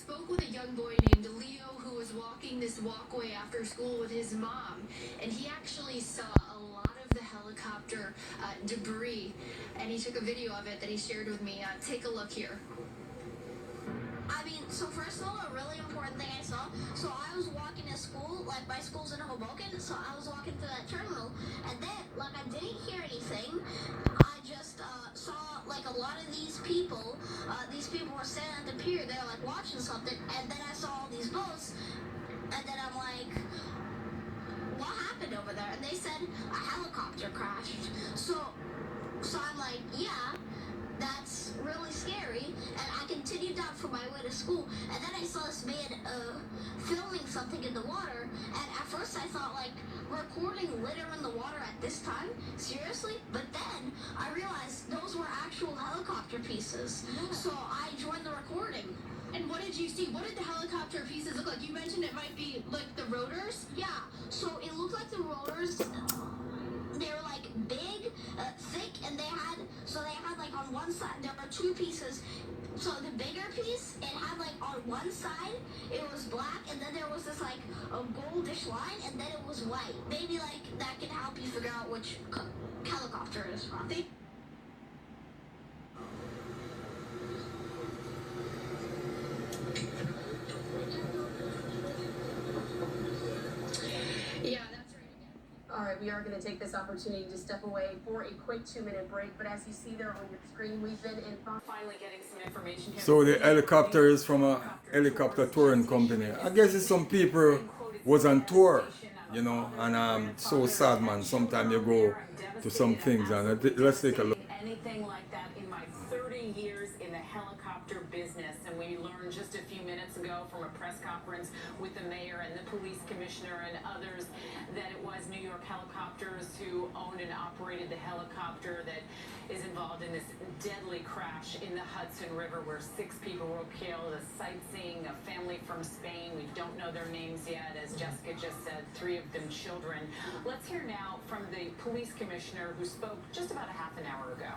spoke with a young boy named Leo who was walking this walkway after school with his mom, and he actually saw a lot of the helicopter debris, and he took a video of it that he shared with me. Take a look here. I mean, so first of all, a really important thing I saw, so I was walking to school, like my school's in Hoboken, so I was walking through that terminal, and then, like, I didn't hear anything. I just saw, like, a lot of these people were standing at the pier, they were, like, watching something, and then I saw all these boats, and then I'm like, what happened over there? And they said a helicopter crashed. So I'm like, yeah, that's really scary. And I continued down for my way to school, and then I saw this man filming something in the water, and at first I thought, like, recording litter in the water at this time? Seriously? But then I realized those were actual helicopter pieces. So I joined the recording. And what did you see? What did the helicopter pieces look like? You mentioned it might be like the rotors? Yeah, so it looked like the rotors. They were like big, thick, and they had like on one side, there were two pieces. So the bigger piece, it had like on one side, it was black, and then there was this like a goldish line, and then it was white. Maybe like that can help you figure out which helicopter it is from. Yeah, that's right again. All right, we are going to take this opportunity to step away for a quick 2-minute break. But as you see there on your screen, we've been finally getting some information. So the helicopter is from a helicopter touring company. I guess it's some people was on tour, you know, and so sad, man. Sometimes you go to some things, and let's take a look. Anything like that in my 30 years in the helicopter business, and we learned just a few minutes ago from a press conference with the mayor and the police commissioner and others that it was New York Helicopters who owned and operated the helicopter that is involved in this deadly crash in the Hudson River where 6 people were killed, a sightseeing, a family from Spain. We don't know their names yet, as Jessica just said, 3 of them children. Let's hear now from the police commissioner who spoke just about a half an hour ago.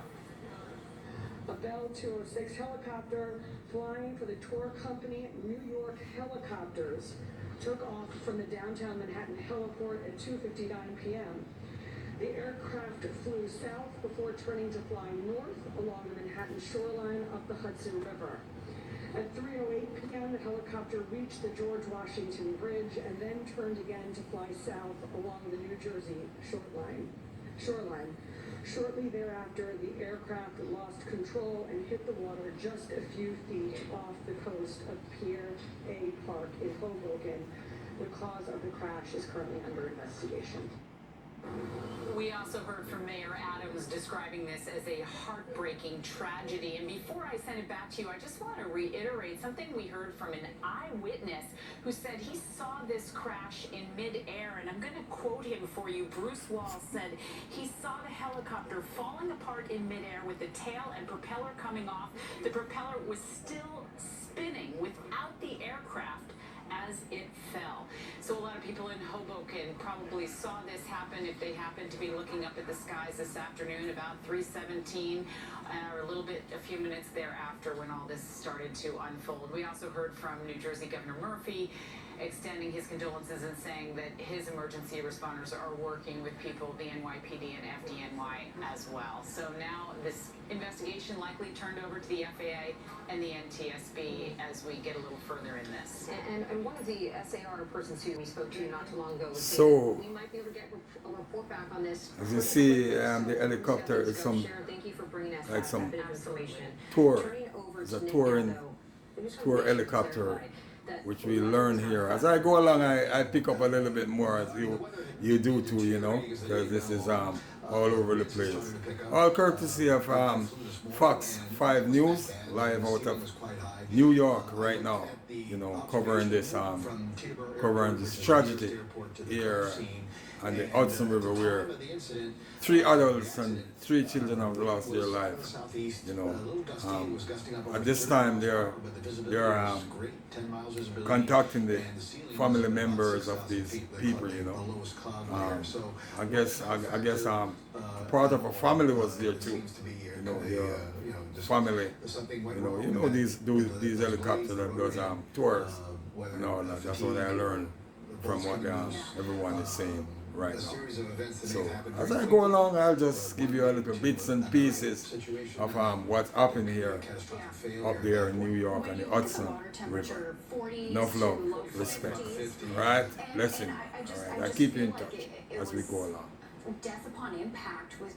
A Bell 206 helicopter flying for the tour company New York Helicopters took off from the downtown Manhattan heliport at 2:59 p.m. The aircraft flew south before turning to fly north along the Manhattan shoreline up the Hudson River. At 3:08 p.m., the helicopter reached the George Washington Bridge and then turned again to fly south along the New Jersey shoreline. Shortly thereafter, the aircraft lost control and hit the water just a few feet off the coast of Pier A Park in Hoboken. The cause of the crash is currently under investigation. We also heard from Mayor Adams describing this as a heartbreaking tragedy. And before I send it back to you, I just want to reiterate something we heard from an eyewitness who said he saw this crash in midair. And I'm going to quote him for you. Bruce Wall said he saw the helicopter falling apart in midair with the tail and propeller coming off. The propeller was still spinning without the aircraft as it fell. So a lot of people in Hoboken probably saw this happen if they happened to be looking up at the skies this afternoon about 3:17 or a few minutes thereafter when all this started to unfold. We also heard from New Jersey Governor Murphy extending his condolences and saying that his emergency responders are working with people, the NYPD and FDNY as well. So now this investigation likely turned over to the FAA and the NTSB as we get a little further in this. And one of the SAR persons who we spoke to not too long ago was So, saying we might be able to get a report back on this. as you see, the helicopter is some, Thank you for bringing us like some that bit of information. tour. Turning over It's a to Nick touring, now, though, I just tour wanna make sure to helicopter, clarify that which we learn here. As I go along, I pick up a little bit more as you do too, you know, because this is all over the place. All courtesy of Fox 5 News, live out of New York right now, you know, covering this tragedy here on the Hudson River where 3 adults and 3 children have lost their lives. You know, at this time they're contacting the family members of these people. You know, I guess part of a family was there too. You know, family. You know these helicopters that does tours. No, that's what I learned from what everyone is saying right now. So as I go along, I'll just give you a little bits and pieces of what's happening here, up there in New York and the Hudson River. Enough love, respect. Right? Blessing. All right. I keep you in touch as we go along. Death upon impact was